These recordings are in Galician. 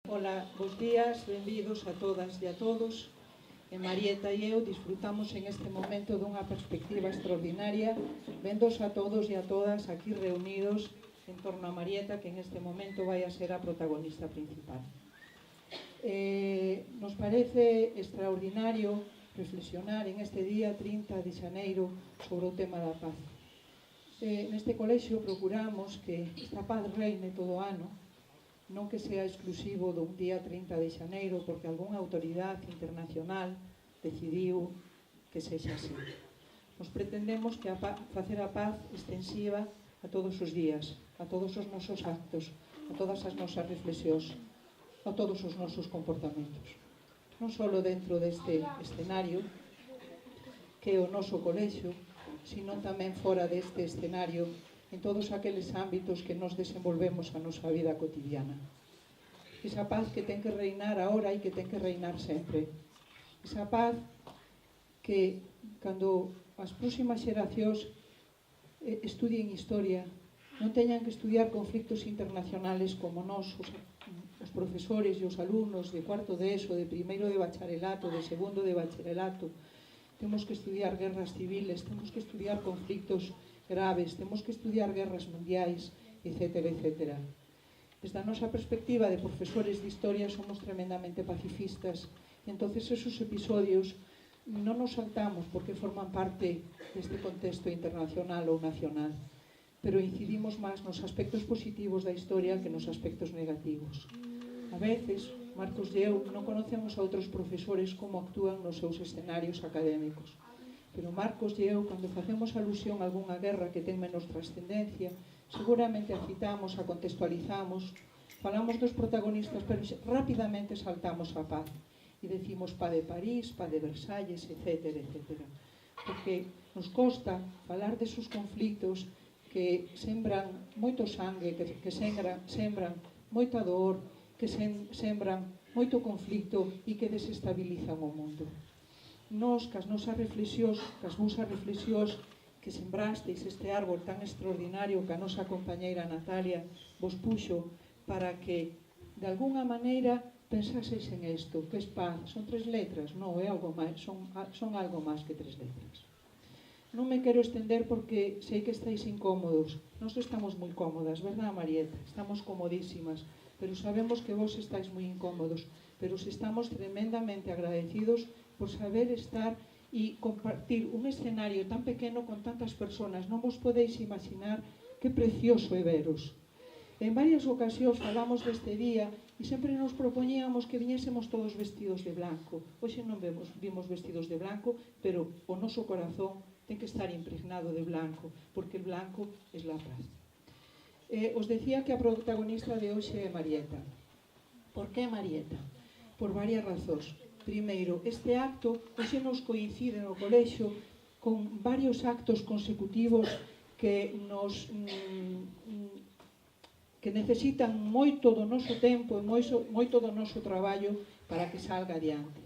Ola, bos días, benvidos a todas e a todos. Marieta e eu disfrutamos en este momento dunha perspectiva extraordinaria, vendos a todos e a todas aquí reunidos en torno a Marieta, que en este momento vai a ser a protagonista principal. Nos parece extraordinario reflexionar en este día 30 de xaneiro sobre o tema da paz. Neste colexio procuramos que esta paz reine todo o ano, non que sea exclusivo dun día 30 de xaneiro porque algunha autoridade internacional decidiu que sexa así. Nos pretendemos que facer a paz extensiva a todos os días, a todos os nosos actos, a todas as nosas reflexións, a todos os nosos comportamentos. Non só dentro deste escenario, que é o noso colexio, sino tamén fora deste escenario, en todos aqueles ámbitos que nos desenvolvemos a nosa vida cotidiana. Esa paz que ten que reinar agora e que ten que reinar sempre. Esa paz que, cando as próximas xeracións estudien historia, non teñan que estudiar conflictos internacionales como nós, os profesores e os alumnos de cuarto de ESO, de primeiro de bacharelato, de segundo de bacharelato. Temos que estudiar guerras civiles, temos que estudiar conflictos graves, temos que estudiar guerras mundiais, etcétera, etcétera. Desde a nosa perspectiva de profesores de historia somos tremendamente pacifistas, e entonces esos episodios non nos saltamos porque forman parte deste contexto internacional ou nacional, pero incidimos máis nos aspectos positivos da historia que nos aspectos negativos. A veces, Marcos e eu non conocemos a outros profesores como actúan nos seus escenarios académicos. Pero Marcos e eu, cando facemos alusión a algunha guerra que ten menos trascendencia, seguramente a citamos, a contextualizamos, falamos dos protagonistas, pero rapidamente saltamos a paz. E decimos paz de París, paz de Versalles, etcétera, etcétera. Porque nos costa falar desos conflitos que sembran moito sangue, que sembran moita dor, que sembran moito conflicto e que desestabilizan o mundo. Nos, cas nosas reflexións, cas vosas reflexións que sembrasteis este árbol tan extraordinario que a nosa compañeira Natalia vos puxo para que, de alguna maneira, pensaseis en isto, que es paz. Son 3 letras? Non, é algo máis, son algo máis que 3 letras. Non me quero estender porque sei que estáis incómodos. Nós estamos moi cómodas, verdad, Marieta? Estamos comodísimas, pero sabemos que vos estáis moi incómodos, pero estamos tremendamente agradecidos por saber estar e compartir un escenario tan pequeno con tantas personas. Non vos podeis imaginar que precioso é veros. En varias ocasións falamos deste día e sempre nos propoñíamos que viñésemos todos vestidos de blanco. Hoxe non vimos vestidos de blanco, pero o noso corazón ten que estar impregnado de blanco, porque el blanco é la paz. Os decía que a protagonista de hoxe é Marieta. Por que Marieta? Por varias razóns. Primeiro, este acto hoxe nos coincide no colexio con varios actos consecutivos que necesitan moito do noso tempo e moito do noso traballo para que salga adiante.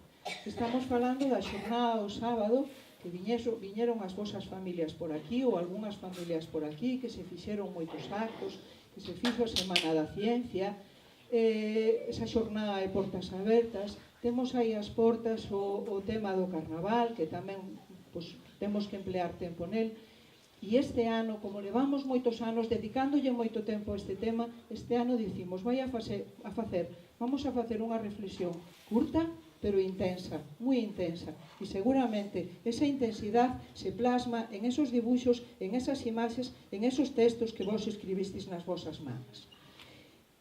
Estamos falando da xornada do sábado, que viñeron as vosas familias por aquí ou algunhas familias por aquí, que se fixeron moitos actos, que se fixo a Semana da Ciencia, esa xornada de portas abertas. Temos aí as portas o tema do carnaval, que tamén temos que emplear tempo nel. E este ano, como levamos moitos anos dedicándolle moito tempo a este tema, este ano dicimos, vamos a facer unha reflexión curta, pero intensa, moi intensa. E seguramente esa intensidade se plasma en esos dibuixos, en esas imaxes, en esos textos que vos escribistes nas vosas mans.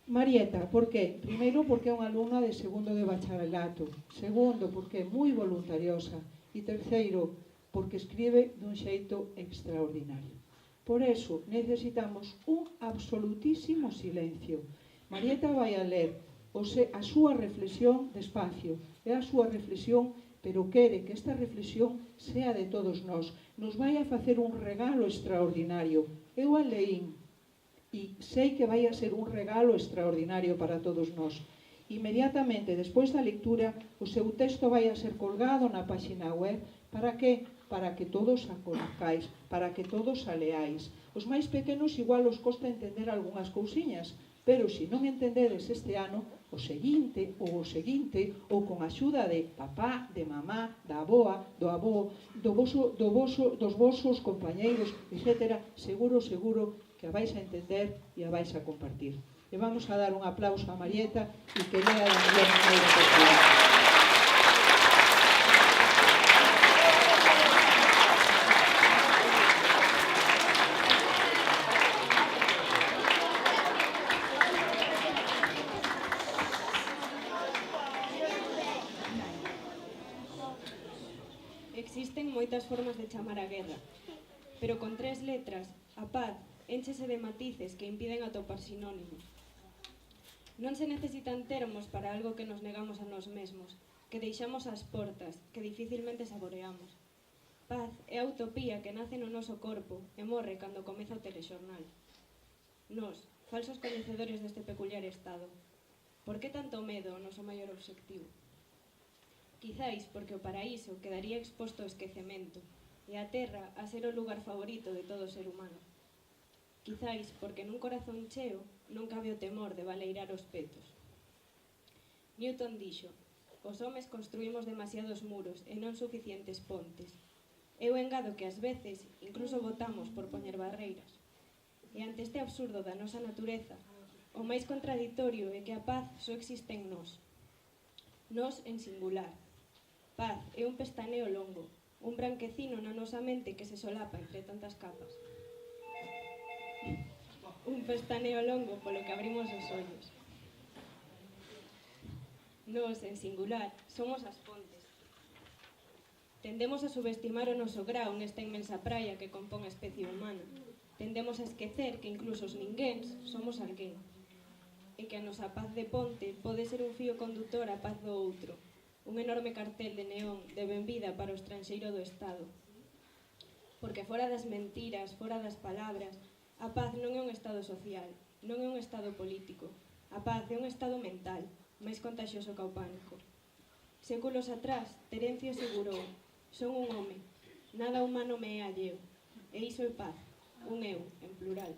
Marieta, por qué? Primeiro, porque é unha alumna de segundo de bacharelato. Segundo, porque é moi voluntariosa. E terceiro, porque escribe dun xeito extraordinario. Por eso, necesitamos un absolutísimo silencio. Marieta vai a ler a súa reflexión despacio. É a súa reflexión, pero quere que esta reflexión sea de todos nós. Nos vai a facer un regalo extraordinario. Eu a leín e sei que vai a ser un regalo extraordinario para todos nós. Inmediatamente, despois da lectura, o seu texto vai a ser colgado na páxina web. Para que? Para que todos a conozcáis, para que todos a leáis. Os máis pequenos igual os costa entender algunhas cousiñas, Pero se non entendedes este ano, o seguinte, ou con a axuda de papá, de mamá, da aboa, do avó, dos vosos compañeiros, etc., seguro que a vais a entender e a vais a compartir. E vamos a dar un aplauso a Marieta e que lea da mellor maneira posible. Existen moitas formas de chamar a guerra, pero con 3 letras, a paz énchese de matices que impiden atopar sinónimos. Non se necesitan termos para algo que nos negamos a nós mesmos, que deixamos ás portas, que dificilmente saboreamos. Paz é a utopía que nace no noso corpo e morre cando comeza o telexornal. Nós, falsos coñecedores deste peculiar estado, por que tanto medo o noso maior obxectivo? Quizáis porque o paraíso quedaría exposto ao esquecemento e a terra a ser o lugar favorito de todo ser humano. Quizáis porque nun corazón cheo non cabe o temor de baleirar os petos. Newton dixo: os homes construímos demasiados muros e non suficientes pontes. Eu engado que ás veces incluso votamos por poñer barreiras. E ante este absurdo da nosa natureza, o máis contradictorio é que a paz só existe en nós. Nós en singular. Paz é un pestaneo longo, un branquecino na nosa mente que se solapa entre tantas capas. Un pestaneo longo polo que abrimos os ollos. Nós, en singular, somos as pontes. Tendemos a subestimar o noso grao nesta inmensa praia que compón a especie humana. Tendemos a esquecer que incluso os ninguéns somos alguén. E que a nosa paz de ponte pode ser un fío condutor á paz do outro. Un enorme cartel de neón de benvida para o estranxeiro do Estado. Porque fora das mentiras, fora das palabras, a paz non é un estado social, non é un estado político. A paz é un estado mental, máis contagioso que o pánico. Séculos atrás, Terencio asegurou: son un home, nada humano me é alleo. E iso é paz, un eu, en plural.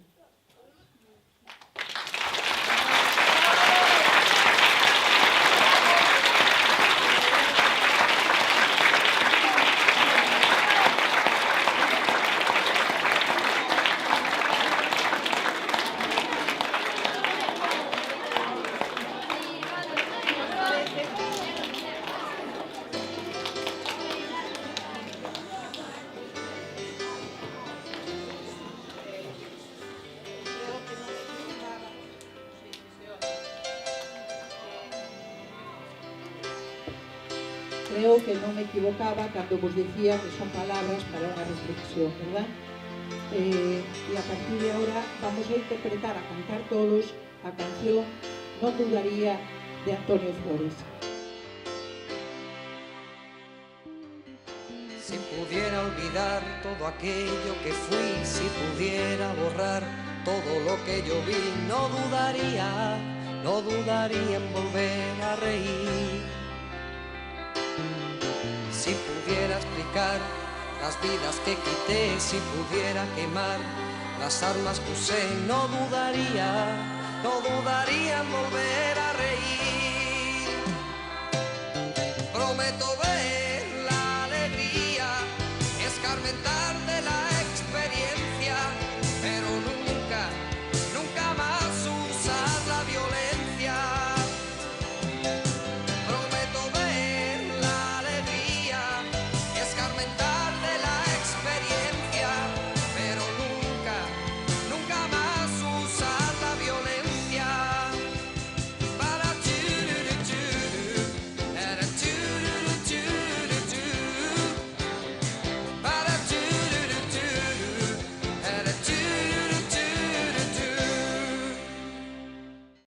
Creo que non me equivocaba cando vos dicía que son palabras para unha reflexión, verdad? E a partir de ahora vamos a interpretar, a cantar todos, a canción Non dudaría de Antonio Flores. Si pudiera olvidar todo aquello que fui, si pudiera borrar todo lo que yo vi, no dudaría en volver a reír. Si pudiera explicar las vidas que quité, si pudiera quemar las armas que usé, no dudaría en volver a reír. Prometo